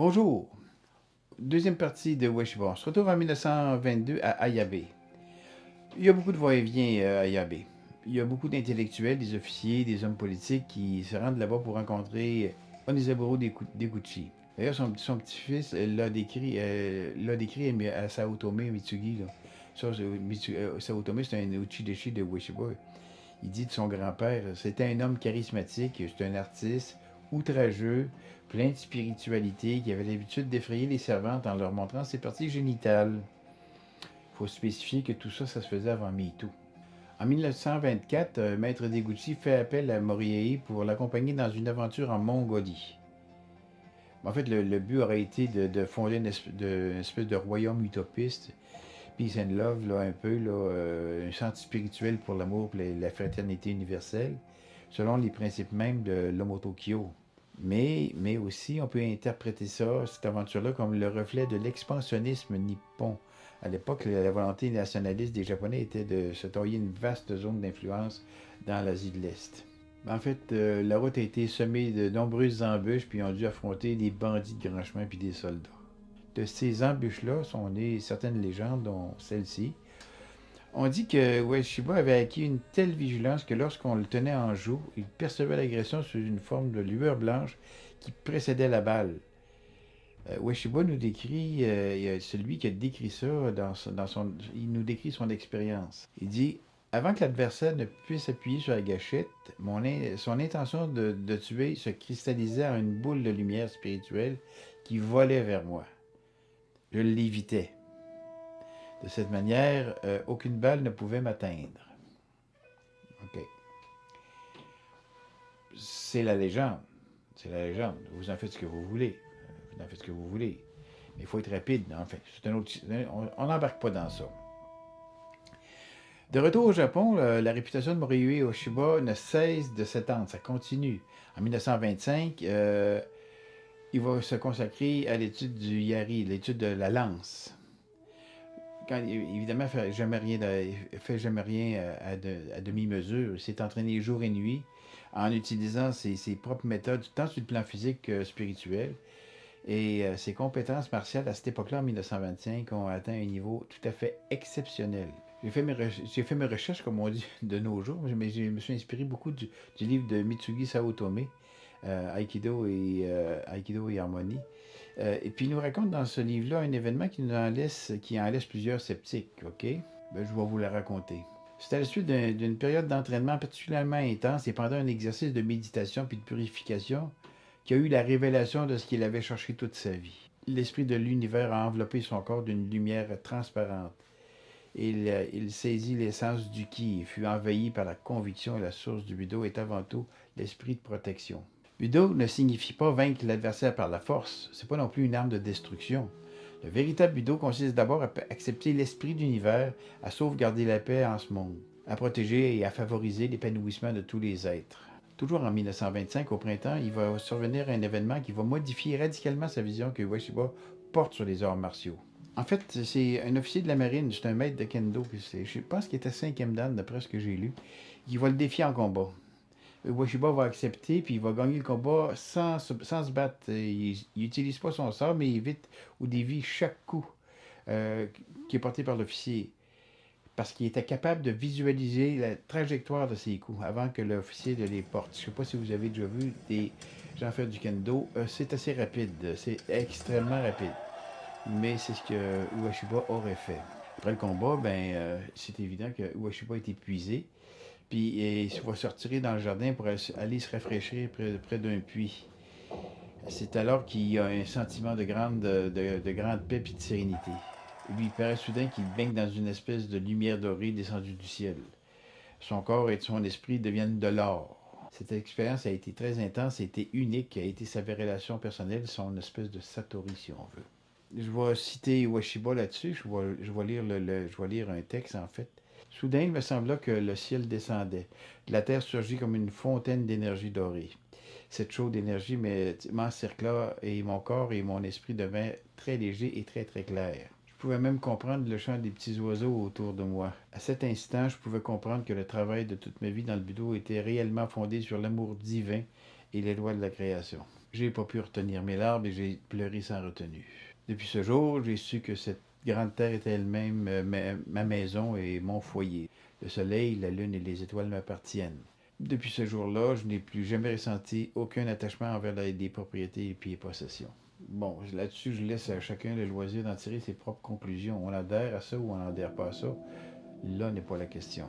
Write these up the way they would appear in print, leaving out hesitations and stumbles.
Bonjour. Deuxième partie de Weshiba. On se retrouve en 1922 à Ayabe. Il y a beaucoup de va-et-vient à Ayabe. Il y a beaucoup d'intellectuels, des officiers, des hommes politiques qui se rendent là-bas pour rencontrer Onisaburo Deguchi. D'ailleurs, son petit-fils l'a décrit à Sao Tome Mitsugi. Là. Sao Tome, c'est un Uchideshi de Weshiba. Il dit de son grand-père, c'était un homme charismatique, c'est un artiste, outrageux, plein de spiritualité, qui avait l'habitude d'effrayer les servantes en leur montrant ses parties génitales. Il faut spécifier que tout ça, ça se faisait avant MeToo. En 1924, Maître Deguchi fait appel à Moriei pour l'accompagner dans une aventure en Mongolie. En fait, le but aurait été de fonder une espèce de royaume utopiste, peace and love, là, un peu, là, un centre spirituel pour l'amour et la fraternité universelle, selon les principes mêmes de l'Omotokyo. Mais aussi, on peut interpréter ça, cette aventure-là, comme le reflet de l'expansionnisme nippon. À l'époque, la volonté nationaliste des Japonais était de se tailler une vaste zone d'influence dans l'Asie de l'Est. En fait, la route a été semée de nombreuses embûches, puis ils ont dû affronter des bandits de grand chemin puis des soldats. De ces embûches-là sont nées certaines légendes, dont celle-ci. On dit que Ueshiba avait acquis une telle vigilance que lorsqu'on le tenait en joue, il percevait l'agression sous une forme de lueur blanche qui précédait la balle. Ueshiba nous décrit, celui qui a décrit ça, il nous décrit son expérience. Il dit avant que l'adversaire ne puisse appuyer sur la gâchette, son intention de tuer se cristallisait en une boule de lumière spirituelle qui volait vers moi. Je l'évitais. De cette manière, aucune balle ne pouvait m'atteindre. OK. C'est la légende. C'est la légende. Vous en faites ce que vous voulez. Vous en faites ce que vous voulez. Mais il faut être rapide. Enfin, on n'embarque pas dans ça. De retour au Japon, la réputation de Morihei Ueshiba ne cesse de s'étendre. Ça continue. En 1925, il va se consacrer à l'étude du yari, l'étude de la lance. Évidemment, il fait jamais rien à demi-mesure. Il s'est entraîné jour et nuit en utilisant ses propres méthodes, tant sur le plan physique que spirituel. Et ses compétences martiales à cette époque-là, en 1925, ont atteint un niveau tout à fait exceptionnel. J'ai fait mes recherches, comme on dit de nos jours, mais je me suis inspiré beaucoup du livre de Mitsugi Saotome, Aikido et Harmonie. Et puis il nous raconte dans ce livre-là un événement qui en laisse plusieurs sceptiques. OK? Ben, je vais vous le raconter. C'était à la suite d'une période d'entraînement particulièrement intense et pendant un exercice de méditation puis de purification qu'il a eu la révélation de ce qu'il avait cherché toute sa vie. L'esprit de l'univers a enveloppé son corps d'une lumière transparente. Il saisit l'essence du ki et fut envahi par la conviction et la source du Budo est avant tout l'esprit de protection. Budo ne signifie pas vaincre l'adversaire par la force, c'est pas non plus une arme de destruction. Le véritable Budo consiste d'abord à accepter l'esprit d'univers, à sauvegarder la paix en ce monde, à protéger et à favoriser l'épanouissement de tous les êtres. Toujours en 1925, au printemps, il va survenir un événement qui va modifier radicalement sa vision que Ueshiba porte sur les arts martiaux. En fait, c'est un officier de la marine, c'est un maître de kendo, je pense qu'il était 5e dan d'après ce que j'ai lu, qui va le défier en combat. Ueshiba va accepter, puis il va gagner le combat sans se battre. Il n'utilise pas son sort, mais il évite ou dévie chaque coup qui est porté par l'officier. Parce qu'il était capable de visualiser la trajectoire de ses coups avant que l'officier ne les porte. Je ne sais pas si vous avez déjà vu des gens faire du kendo. C'est assez rapide, c'est extrêmement rapide. Mais c'est ce que Ueshiba aurait fait. Après le combat, c'est évident que Ueshiba est épuisé. Puis il va se retirer dans le jardin pour aller se rafraîchir près d'un puits. C'est alors qu'il a un sentiment de grande paix et de sérénité. Lui, il paraît soudain qu'il baigne dans une espèce de lumière dorée descendue du ciel. Son corps et son esprit deviennent de l'or. Cette expérience a été très intense, a été unique, a été sa révélation personnelle, son espèce de satori, si on veut. Je vais citer Ueshiba là-dessus, je vais lire un texte en fait. Soudain, il me sembla que le ciel descendait. La terre surgit comme une fontaine d'énergie dorée. Cette chaude énergie m'encercla et mon corps et mon esprit devinrent très légers et très très clairs. Je pouvais même comprendre le chant des petits oiseaux autour de moi. À cet instant, je pouvais comprendre que le travail de toute ma vie dans le budo était réellement fondé sur l'amour divin et les lois de la création. J'ai pas pu retenir mes larmes et j'ai pleuré sans retenue. Depuis ce jour, j'ai su que cette grande terre était elle-même ma maison et mon foyer. Le soleil, la lune et les étoiles m'appartiennent. Depuis ce jour-là, je n'ai plus jamais ressenti aucun attachement envers des propriétés et puis possessions. Bon, là-dessus, je laisse à chacun le loisir d'en tirer ses propres conclusions. On adhère à ça ou on n'adhère pas à ça. Là n'est pas la question.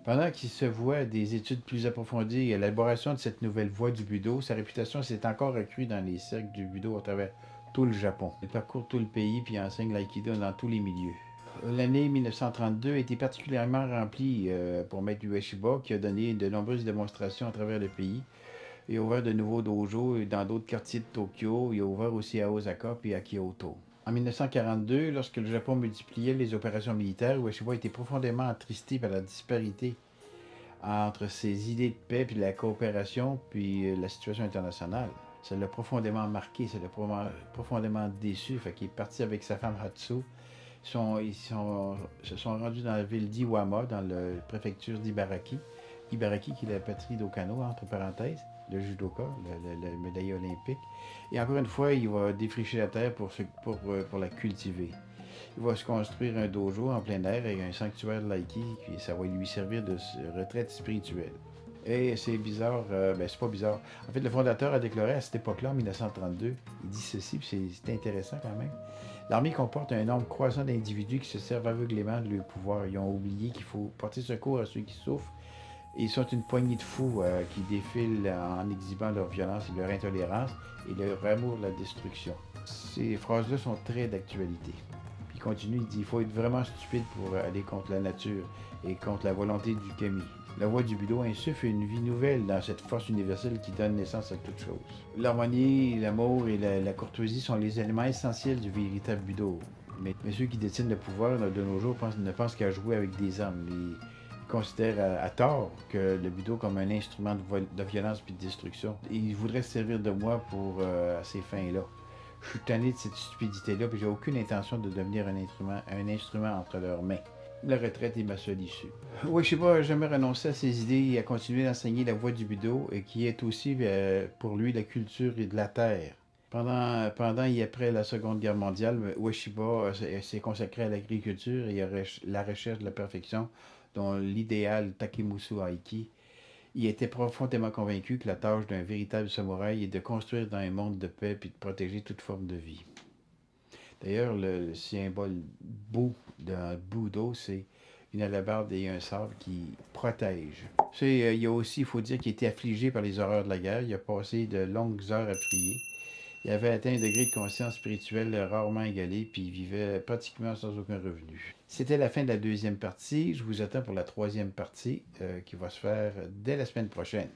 Pendant qu'il se voit à des études plus approfondies et à l'élaboration de cette nouvelle voie du budo, sa réputation s'est encore accrue dans les cercles du budo à travers tout le Japon. Il parcourt tout le pays puis enseigne l'aïkido dans tous les milieux. L'année 1932 a été particulièrement remplie pour Maître Ueshiba, qui a donné de nombreuses démonstrations à travers le pays. Il a ouvert de nouveaux dojos dans d'autres quartiers de Tokyo. Il a ouvert aussi à Osaka et à Kyoto. En 1942, lorsque le Japon multipliait les opérations militaires, Ueshiba était profondément attristé par la disparité entre ses idées de paix et de la coopération puis la situation internationale. Ça l'a profondément marqué, ça l'a profondément déçu. Fait qu'il est parti avec sa femme Hatsu. Se sont rendus dans la ville d'Iwama, dans la préfecture d'Ibaraki. Ibaraki, qui est la patrie d'Okano, entre parenthèses, le judoka, le médaillé olympique. Et encore une fois, il va défricher la terre pour la cultiver. Il va se construire un dojo en plein air avec un sanctuaire de l'aïki, et ça va lui servir de retraite spirituelle. Et c'est bizarre, c'est pas bizarre. En fait, le fondateur a déclaré à cette époque-là, en 1932, il dit ceci, puis c'est intéressant quand même. L'armée comporte un nombre croissant d'individus qui se servent aveuglément de leur pouvoir. Ils ont oublié qu'il faut porter secours à ceux qui souffrent. Et ils sont une poignée de fous qui défilent en exhibant leur violence et leur intolérance et leur amour de la destruction. Ces phrases-là sont très d'actualité. Puis il continue, il dit il faut être vraiment stupide pour aller contre la nature et contre la volonté du kami. La voie du budo insuffle une vie nouvelle dans cette force universelle qui donne naissance à toute chose. L'harmonie, l'amour et la courtoisie sont les éléments essentiels du véritable budo. Mais ceux qui détiennent le pouvoir de nos jours ne pensent qu'à jouer avec des armes. Ils considèrent à tort que le budo comme un instrument de violence et de destruction. Ils voudraient se servir de moi pour ces fins-là. Je suis tanné de cette stupidité-là, puis j'ai aucune intention de devenir un instrument entre leurs mains. La retraite est ma seule issue. Oui, je sais pas, jamais renoncé à ses idées et à continuer d'enseigner la voie du budo, et qui est aussi pour lui la culture et de la terre. Pendant et après la Seconde Guerre mondiale, Ueshiba s'est consacré à l'agriculture et à la recherche de la perfection, dont l'idéal Takemusu Aiki. Il était profondément convaincu que la tâche d'un véritable samouraï est de construire dans un monde de paix et de protéger toute forme de vie. D'ailleurs, le symbole Bu d'un Budo, c'est une alabarde et un sabre qui protège. Il y a aussi, il faut dire, qu'il était affligé par les horreurs de la guerre. Il a passé de longues heures à prier. Il avait atteint un degré de conscience spirituelle rarement égalé, puis il vivait pratiquement sans aucun revenu. C'était la fin de la deuxième partie. Je vous attends pour la troisième partie qui va se faire dès la semaine prochaine.